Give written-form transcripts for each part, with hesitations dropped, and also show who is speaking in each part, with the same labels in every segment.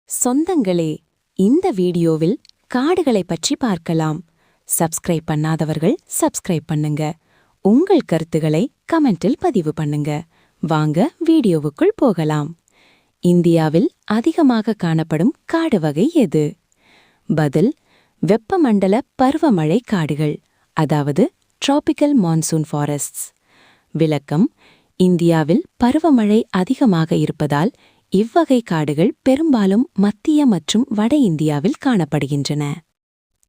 Speaker 1: சொந்தங்களே, இந்த வீடியோவில் காடுகளை பற்றி பார்க்கலாம். சப்ஸ்கிரைப் பண்ணாதவர்கள் சப்ஸ்கிரைப் பண்ணுங்க. உங்கள் கருத்துக்களை கமெண்டில் பதிவு பண்ணுங்க. வாங்க வீடியோவுக்குள் போகலாம். இந்தியாவில் அதிகமாக காணப்படும் காடு வகை எது? பதில்: வெப்பமண்டல பருவமழை காடுகள், அதாவது டிராபிக்கல் மான்சூன் ஃபாரஸ்ட்ஸ். விளக்கம்: இந்தியாவில் பருவமழை அதிகமாக இருப்பதால் இவ்வகை காடுகள் பெரும்பாலும் மத்திய மற்றும் வட இந்தியாவில் காணப்படுகின்றன.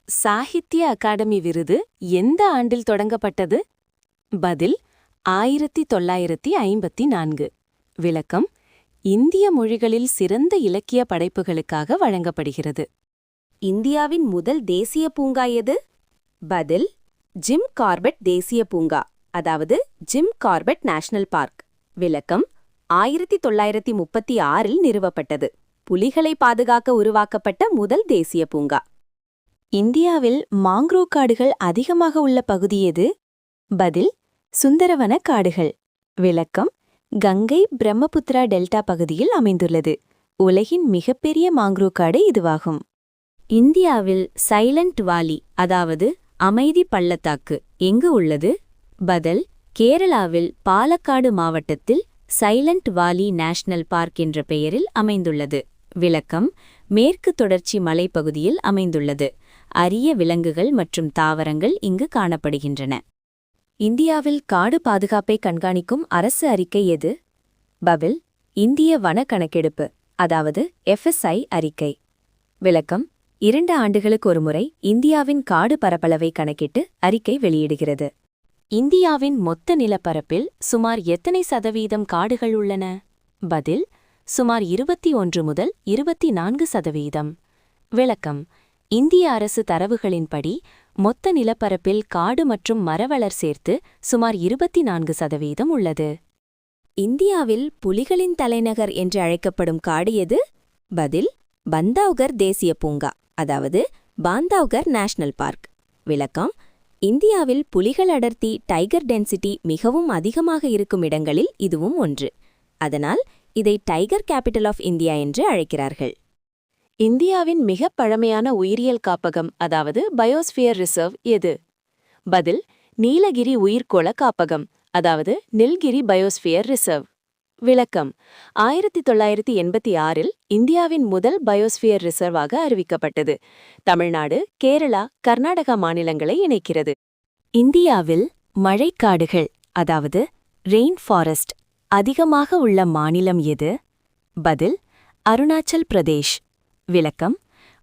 Speaker 1: சாகித்ய அகாடமி விருது எந்த ஆண்டில் தொடங்கப்பட்டது? பதில்: 1954. விளக்கம்: இந்திய மொழிகளில் சிறந்த இலக்கிய படைப்புகளுக்காக வழங்கப்படுகிறது. இந்தியாவின் முதல் தேசிய பூங்கா எது? பதில்: ஜிம் கார்பெட் தேசிய பூங்கா, அதாவது ஜிம் கார்பெட் நேஷனல் பார்க். விளக்கம்: 1936 நிறுவப்பட்டது. புலிகளை பாதுகாக்க உருவாக்கப்பட்ட முதல் தேசிய பூங்கா. இந்தியாவில் மாங்க்ரோவ் காடுகள் அதிகமாக உள்ள பகுதி எது? பதில்: சுந்தரவன காடுகள். விளக்கம்: கங்கை பிரம்மபுத்திரா டெல்டா பகுதியில் அமைந்துள்ளது. உலகின் மிகப்பெரிய மாங்க்ரோவ் காடு இதுவாகும். இந்தியாவில் சைலண்ட் வாலி, அதாவது அமைதி பள்ளத்தாக்கு, எங்கு உள்ளது? பதில்: கேரளாவில் பாலக்காடு மாவட்டத்தில் சைலண்ட் வாலி நேஷனல் பார்க் என்ற பெயரில் அமைந்துள்ளது. விளக்கம்: மேற்கு தொடர்ச்சி மலைப்பகுதியில் அமைந்துள்ளது. அரிய விலங்குகள் மற்றும் தாவரங்கள் இங்கு காணப்படுகின்றன. இந்தியாவில் காடு பாதுகாப்பை கண்காணிக்கும் அரசு அறிக்கை எது? பதில்: இந்திய வன கணக்கெடுப்பு, அதாவது FSI அறிக்கை. விளக்கம்: 2 ஆண்டுகளுக்கு ஒருமுறை இந்தியாவின் காடு பரப்பளவை கணக்கிட்டு அறிக்கை வெளியிடுகிறது. இந்தியாவின் மொத்த நிலப்பரப்பில் சுமார் எத்தனை சதவீதம் காடுகள் உள்ளன? பதில்: சுமார் 21 முதல் 24%. விளக்கம்: இந்திய அரசு தரவுகளின்படி மொத்த நிலப்பரப்பில் காடு மற்றும் மரவளர் சேர்த்து சுமார் 24% உள்ளது. இந்தியாவில் புலிகளின் தலைநகர் என்று அழைக்கப்படும் காடு எது? பதில்: பந்தாவ்கர் தேசிய பூங்கா, அதாவது பாந்தாவ்கர் நேஷனல் பார்க். விளக்கம்: இந்தியாவில் புலிகள் அடர்த்தி, டைகர் டென்சிட்டி மிகவும் அதிகமாக இருக்கும் இடங்களில் இதுவும் ஒன்று. அதனால் இதை டைகர் கேபிட்டல் ஆஃப் இந்தியா என்று அழைக்கிறார்கள். இந்தியாவின் மிக பழமையான உயிரியல் காப்பகம், அதாவது பயோஸ்பியர் ரிசர்வ் எது? பதில்: நீலகிரி உயிர்க்கோள காப்பகம், அதாவது நில்கிரி பயோஸ்பியர் ரிசர்வ். விளக்கம்: 1986 இந்தியாவின் முதல் பயோஸ்பியர் ரிசர்வாக அறிவிக்கப்பட்டது. தமிழ்நாடு, கேரளா, கர்நாடகா மாநிலங்களை இணைக்கிறது. இந்தியாவில் மழைக்காடுகள், அதாவது ரெயின் ஃபாரஸ்ட், அதிகமாக உள்ள மாநிலம் எது? பதில்: அருணாச்சல் பிரதேஷ். விளக்கம்: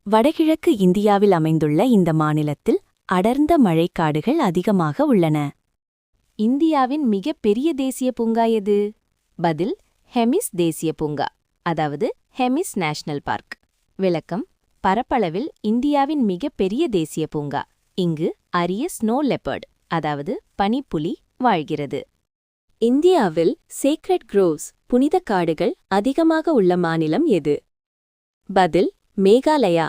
Speaker 1: வடகிழக்கு இந்தியாவில் அமைந்துள்ள இந்த மாநிலத்தில் அடர்ந்த மழைக்காடுகள் அதிகமாக உள்ளன. இந்தியாவின் மிகப்பெரிய தேசிய பூங்கா எது? பதில்: ஹெமிஸ் தேசிய பூங்கா, அதாவது ஹெமிஸ் நேஷனல் பார்க். விளக்கம்: பரப்பளவில் இந்தியாவின் மிகப்பெரிய தேசிய பூங்கா. இங்கு அரிய ஸ்னோ லெப்பர்ட், அதாவது பனிப்புலி, வாழ்கிறது. இந்தியாவில் சேக்ரெட் க்ரோவ்ஸ், புனித காடுகள் அதிகமாக உள்ள மாநிலம் எது? பதில்: மேகாலயா.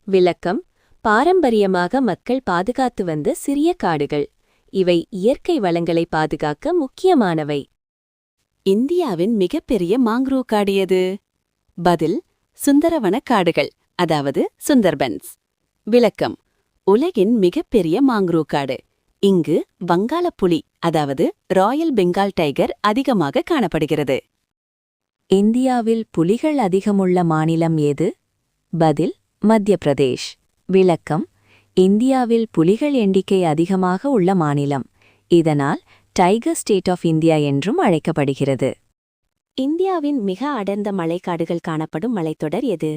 Speaker 1: விளக்கம்: பாரம்பரியமாக மக்கள் பாதுகாத்து வந்த சிறிய காடுகள். இவை இயற்கை வளங்களை பாதுகாக்க முக்கியமானவை. இந்தியாவின் மிகப்பெரிய மாங்க்ரோவ் காடு எது? பதில்: சுந்தரவன காடுகள், அதாவது சுந்தர்பன்ஸ். விளக்கம்: உலகின் மிகப்பெரிய மாங்க்ரோவ் காடு. இங்கு வங்காளப்புலி, அதாவது ராயல் பெங்கால் டைகர் அதிகமாக காணப்படுகிறது. இந்தியாவில் புலிகள் அதிகமுள்ள மாநிலம் எது? பதில்: மத்திய பிரதேஷ். விளக்கம்: இந்தியாவில் புலிகள் எண்ணிக்கை அதிகமாக உள்ள மாநிலம். இதனால் டைகர் ஸ்டேட் ஆஃப் இந்தியா என்றும் அழைக்கப்படுகிறது. இந்தியாவின் மிக அடர்ந்த மழைக்காடுகள் காணப்படும் மலைத்தொடர் எது?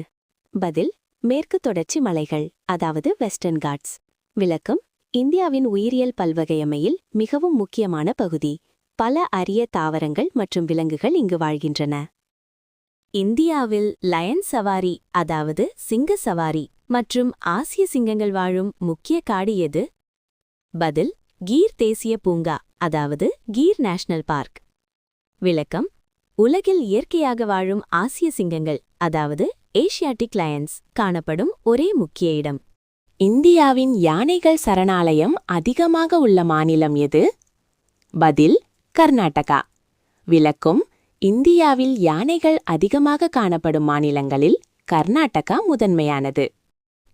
Speaker 1: பதில்: மேற்கு தொடர்ச்சி மலைகள், அதாவது வெஸ்டர்ன் காட்ஸ். விளக்கம்: இந்தியாவின் உயிரியல் பல்வகையமையில் மிகவும் முக்கியமான பகுதி. பல அரிய தாவரங்கள் மற்றும் விலங்குகள் இங்கு வாழ்கின்றன. இந்தியாவில் லயன் சவாரி, அதாவது சிங்க சவாரி மற்றும் ஆசிய சிங்கங்கள் வாழும் முக்கிய காடு எது? பதில்: கீர் தேசிய பூங்கா, அதாவது கீர் நேஷனல் பார்க். விளக்கம்: உலகில் இயற்கையாக வாழும் ஆசிய சிங்கங்கள், அதாவது ஏசியாட்டிக் லயன்ஸ், காணப்படும் ஒரே முக்கிய இடம். இந்தியாவின் யானைகள் சரணாலயம் அதிகமாக உள்ள மாநிலம் எது? பதில்: கர்நாடகா. விளக்கம்: இந்தியாவில் யானைகள் அதிகமாக காணப்படும் மாநிலங்களில் கர்நாடகா முதன்மையானது.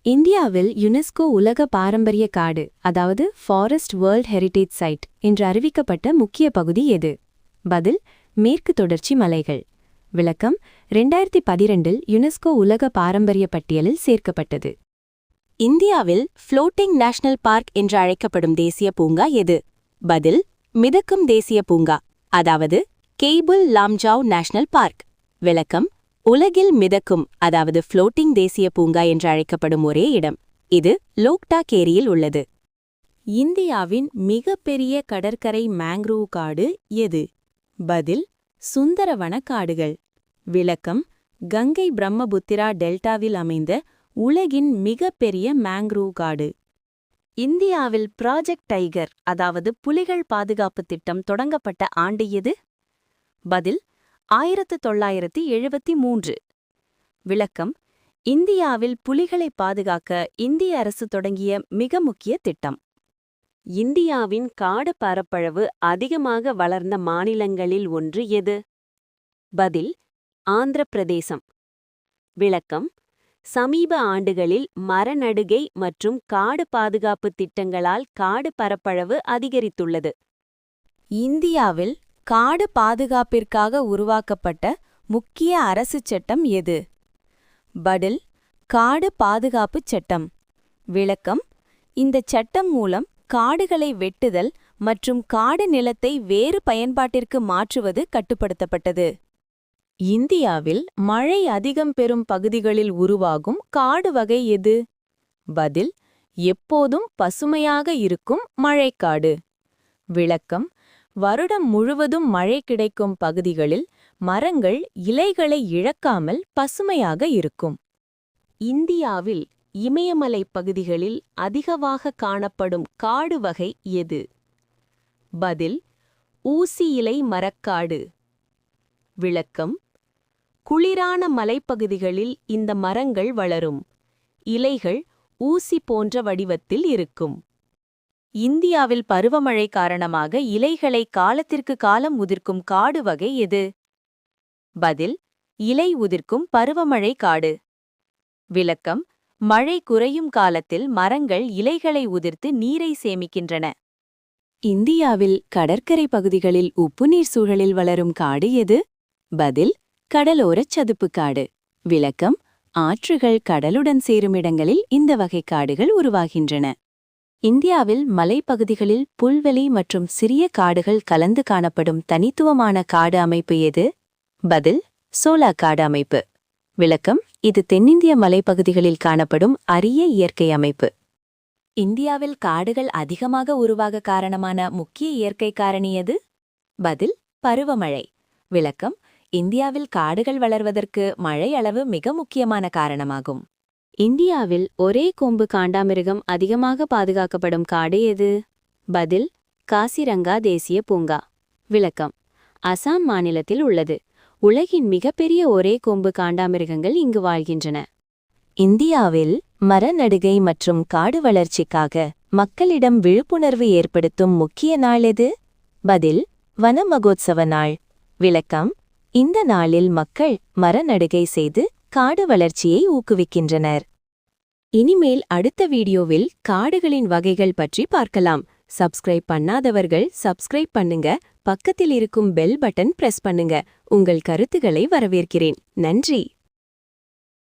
Speaker 1: இந்தியாவில் யுனெஸ்கோ உலக பாரம்பரிய காடு அதாவது ஃபாரஸ்ட் வேர்ல்ட் ஹெரிடேஜ் சைட் என்று அறிவிக்கப்பட்ட முக்கிய பகுதி எது? பதில் மேற்கு தொடர்ச்சி மலைகள். விளக்கம் 2012 யுனெஸ்கோ உலக பாரம்பரிய பட்டியலில் சேர்க்கப்பட்டது. இந்தியாவில் ஃப்ளோட்டிங் நேஷனல் பார்க் என்று அழைக்கப்படும் தேசிய பூங்கா எது? பதில் மிதக்கும் தேசிய பூங்கா அதாவது கேபிள் லாம்ஜாவ் நேஷனல் பார்க். விளக்கம் உலகில் மிதக்கும் அதாவது ஃப்ளோட்டிங் தேசிய பூங்கா என்று அழைக்கப்படும் ஒரே இடம். இது லோக்டாக் ஏரியில் உள்ளது. இந்தியாவின் மிகப்பெரிய கடற்கரை மேங்க்ரோவ் காடு எது? பதில் சுந்தரவன காடுகள். விளக்கம் கங்கை பிரம்மபுத்திரா டெல்டாவில் அமைந்த உலகின் மிகப்பெரிய மேங்க்ரோவ் காடு. இந்தியாவில் ப்ராஜெக்ட் டைகர் அதாவது புலிகள் பாதுகாப்பு திட்டம் தொடங்கப்பட்ட ஆண்டு எது? பதில் 1973. விளக்கம் இந்தியாவில் புலிகளை பாதுகாக்க இந்திய அரசு தொடங்கிய மிக முக்கிய திட்டம். இந்தியாவின் காடு பரப்பளவு அதிகமாக வளர்ந்த மாநிலங்களில் ஒன்று எது? பதில் ஆந்திர பிரதேசம். விளக்கம் சமீப ஆண்டுகளில் மரநடுகை மற்றும் காடு பாதுகாப்பு திட்டங்களால் காடு பரப்பளவு அதிகரித்துள்ளது. இந்தியாவில் காடு பாதுகாப்பிற்காக உருவாக்கப்பட்ட முக்கிய அரசு சட்டம் எது? பதில் காடு பாதுகாப்புச் சட்டம். விளக்கம் இந்த சட்டம் மூலம் காடுகளை வெட்டுதல் மற்றும் காடு நிலத்தை வேறு பயன்பாட்டிற்கு மாற்றுவது கட்டுப்படுத்தப்பட்டது. இந்தியாவில் மழை அதிகம் பெறும் பகுதிகளில் உருவாகும் காடு வகை எது? பதில் எப்போதும் பசுமையாக இருக்கும் மழைக்காடு. விளக்கம் வருடம் முழுவதும் மழை கிடைக்கும் பகுதிகளில் மரங்கள் இலைகளை இழக்காமல் பசுமையாக இருக்கும். இந்தியாவில் இமயமலை பகுதிகளில் அதிகமாக காணப்படும் காடு வகை எது? பதில் ஊசி இலை மரக்காடு. விளக்கம் குளிரான மலைப்பகுதிகளில் இந்த மரங்கள் வளரும். இலைகள் ஊசி போன்ற வடிவத்தில் இருக்கும். இந்தியாவில் பருவமழை காரணமாக இலைகளை காலத்திற்கு காலம் உதிர்க்கும் காடு வகை எது? பதில் இலை உதிர்க்கும் பருவமழை காடு. விளக்கம் மழை குறையும் காலத்தில் மரங்கள் இலைகளை உதிர்த்து நீரை சேமிக்கின்றன. இந்தியாவில் கடற்கரை பகுதிகளில் உப்புநீர் சூழலில் வளரும் காடு எது? பதில் கடலோரச் சதுப்புக் காடு. விளக்கம் ஆற்றுகள் கடலுடன் சேரும் இடங்களில் இந்த வகை காடுகள் உருவாகின்றன. இந்தியாவில் மலைப்பகுதிகளில் புல்வெளி மற்றும் சிறிய காடுகள் கலந்து காணப்படும் தனித்துவமான காடு அமைப்பு எது? பதில் சோலா காடு அமைப்பு. விளக்கம் இது தென்னிந்திய மலைப்பகுதிகளில் காணப்படும் அரிய இயற்கை அமைப்பு. இந்தியாவில் காடுகள் அதிகமாக உருவாக காரணமான முக்கிய இயற்கை காரணி எது? பதில் பருவமழை. விளக்கம் இந்தியாவில் காடுகள் வளர்வதற்கு மழை அளவு மிக முக்கியமான காரணமாகும். இந்தியாவில் ஒரே கொம்பு காண்டாமிருகம் அதிகமாக பாதுகாக்கப்படும் காடு எது? பதில் காசிரங்கா தேசிய பூங்கா. விளக்கம் அசாம் மாநிலத்தில் உள்ளது. உலகின் மிகப்பெரிய ஒரே கொம்பு காண்டாமிருகங்கள் இங்கு வாழ்கின்றன. இந்தியாவில் மரநடுகை மற்றும் காடு வளர்ச்சிக்காக மக்களிடம் விழிப்புணர்வு ஏற்படுத்தும் முக்கிய நாள் எது? பதில் வன மகோத்சவ நாள். விளக்கம் இந்த நாளில் மக்கள் மரநடுகை செய்து காடு வளர்ச்சியை ஊக்குவிக்கின்றனர். இனிமேல் அடுத்த வீடியோவில் காடுகளின் வகைகள் பற்றி பார்க்கலாம். சப்ஸ்கிரைப் பண்ணாதவர்கள் சப்ஸ்கிரைப் பண்ணுங்க. பக்கத்தில் இருக்கும் பெல் பட்டன் பிரஸ் பண்ணுங்க. உங்கள் கருத்துக்களை வரவேற்கிறேன். நன்றி.